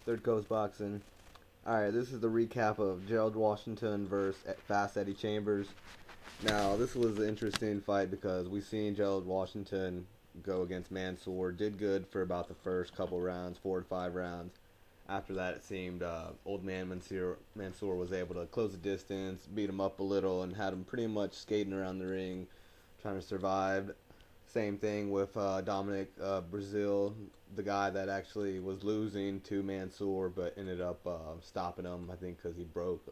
Third Coast Boxing. Alright, this is the recap of Gerald Washington versus Fast Eddie Chambers. Now, this was an interesting fight because we seen Gerald Washington go against Mansour. Did good for about the first couple rounds, 4 to 5 rounds. After that, it seemed old man Mansour was able to close the distance, beat him up a little, and had him pretty much skating around the ring, trying to survive. Same thing with Dominic Brazil, the guy that actually was losing to Mansour, but ended up stopping him, I think, because he broke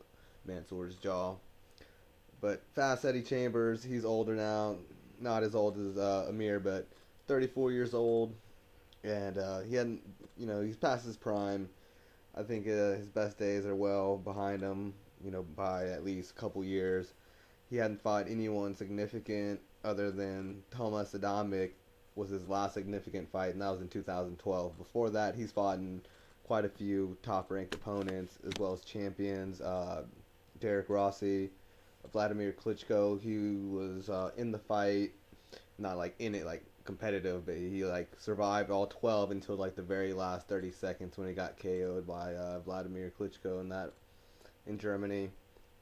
Mansour's jaw. But Fast Eddie Chambers, he's older now, not as old as Amir, but 34 years old, and he hadn't, he's past his prime. I think his best days are well behind him, by at least a couple years. He hadn't fought anyone significant other than Thomas Adamic was his last significant fight, and that was in 2012. Before that, he's fought in quite a few top-ranked opponents, as well as champions. Derek Rossi, Vladimir Klitschko. He was in the fight, not like in it like competitive, but he like survived all 12 until like the very last 30 seconds when he got KO'd by Vladimir Klitschko in Germany.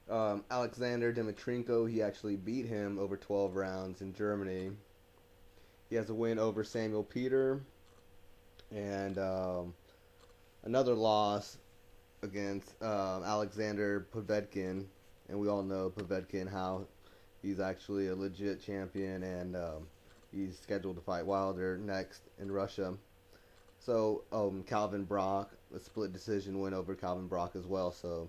Alexander Dimitrenko, he actually beat him over 12 rounds in Germany. He has a win over Samuel Peter and another loss against Alexander Povetkin. And we all know Povetkin, how he's actually a legit champion, and he's scheduled to fight Wilder next in Russia. So Calvin Brock, a split decision win over Calvin Brock as well. So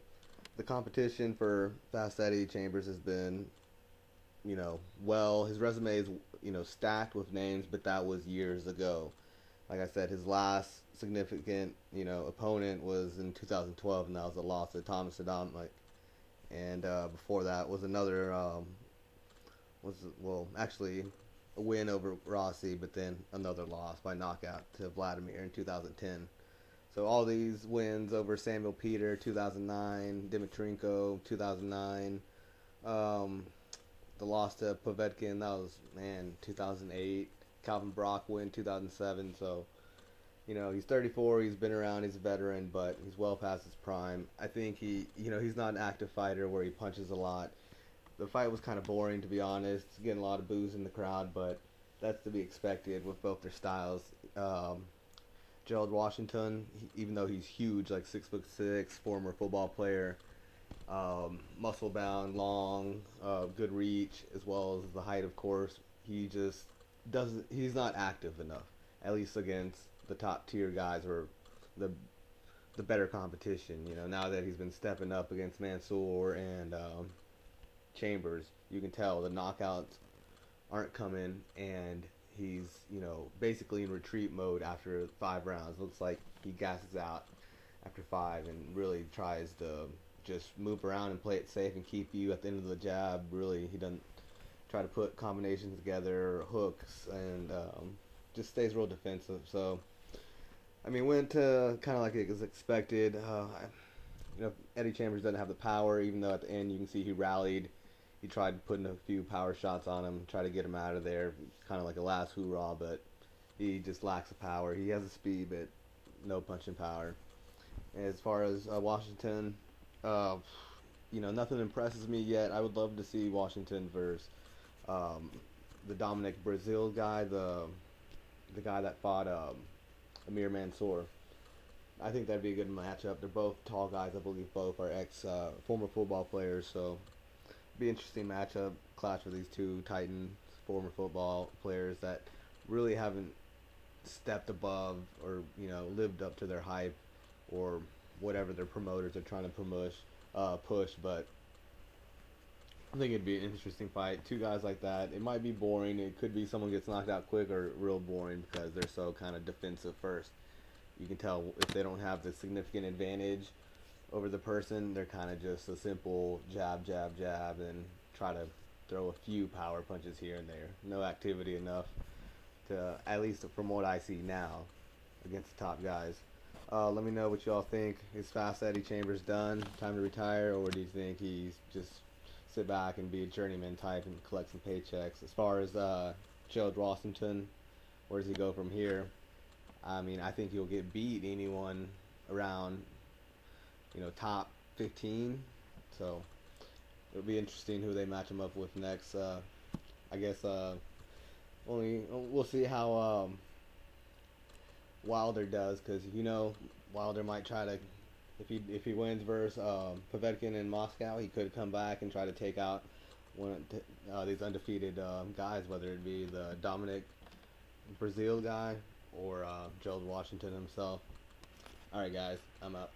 the competition for Fast Eddie Chambers has been, his resume is, stacked with names, but that was years ago. Like I said, his last significant, opponent was in 2012, and that was a loss to Thomas Adamic. And before that was another, actually a win over Rossi, but then another loss by knockout to Vladimir in 2010. So all these wins over Samuel Peter, 2009, Dimitrenko, 2009, the loss to Povetkin, that was, 2008, Calvin Brock win, 2007, so, he's 34, he's been around, he's a veteran, but he's well past his prime. I think he's not an active fighter where he punches a lot. The fight was kind of boring, to be honest, getting a lot of boos in the crowd, but that's to be expected with both their styles. Gerald Washington, even though he's huge, like 6'6", former football player, muscle bound, long, good reach, as well as the height, of course. He just doesn't. He's not active enough, at least against the top tier guys or the better competition. Now that he's been stepping up against Mansour and Chambers, you can tell the knockouts aren't coming, and he's, basically in retreat mode after 5 rounds. Looks like he gasses out after 5 and really tries to just move around and play it safe and keep you at the end of the jab. Really, he doesn't try to put combinations together, hooks, and just stays real defensive. So, went to kind of like it was expected. Eddie Chambers doesn't have the power, even though at the end you can see he rallied. He tried putting a few power shots on him, try to get him out of there, kind of like a last hoorah, but he just lacks the power. He has the speed, but no punching power. As far as Washington, nothing impresses me yet. I would love to see Washington versus the Dominic Brazil guy, the guy that fought Amir Mansour. I think that'd be a good matchup. They're both tall guys. I believe both are former football players, so be an interesting matchup, clash with these two Titan former football players that really haven't stepped above or lived up to their hype or whatever their promoters are trying to push. But I think it'd be an interesting fight. Two guys like that. It might be boring. It could be someone gets knocked out quick or real boring because they're so kind of defensive first. You can tell if they don't have the significant advantage over the person, they're kind of just a simple jab, jab, jab, and try to throw a few power punches here and there. No activity enough to, at least from what I see now, against the top guys. Let me know what y'all think. Is Fast Eddie Chambers done? Time to retire? Or do you think he's just sit back and be a journeyman type and collect some paychecks? As far as Gerald Washington, where does he go from here? I think he'll get beat anyone around, top 15. So it'll be interesting who they match him up with next. I guess only we'll see how Wilder does, because Wilder might try to, if he wins versus Povetkin in Moscow, he could come back and try to take out one of these undefeated guys, whether it be the Dominic Brazil guy or Gerald Washington himself. All right, guys, I'm up.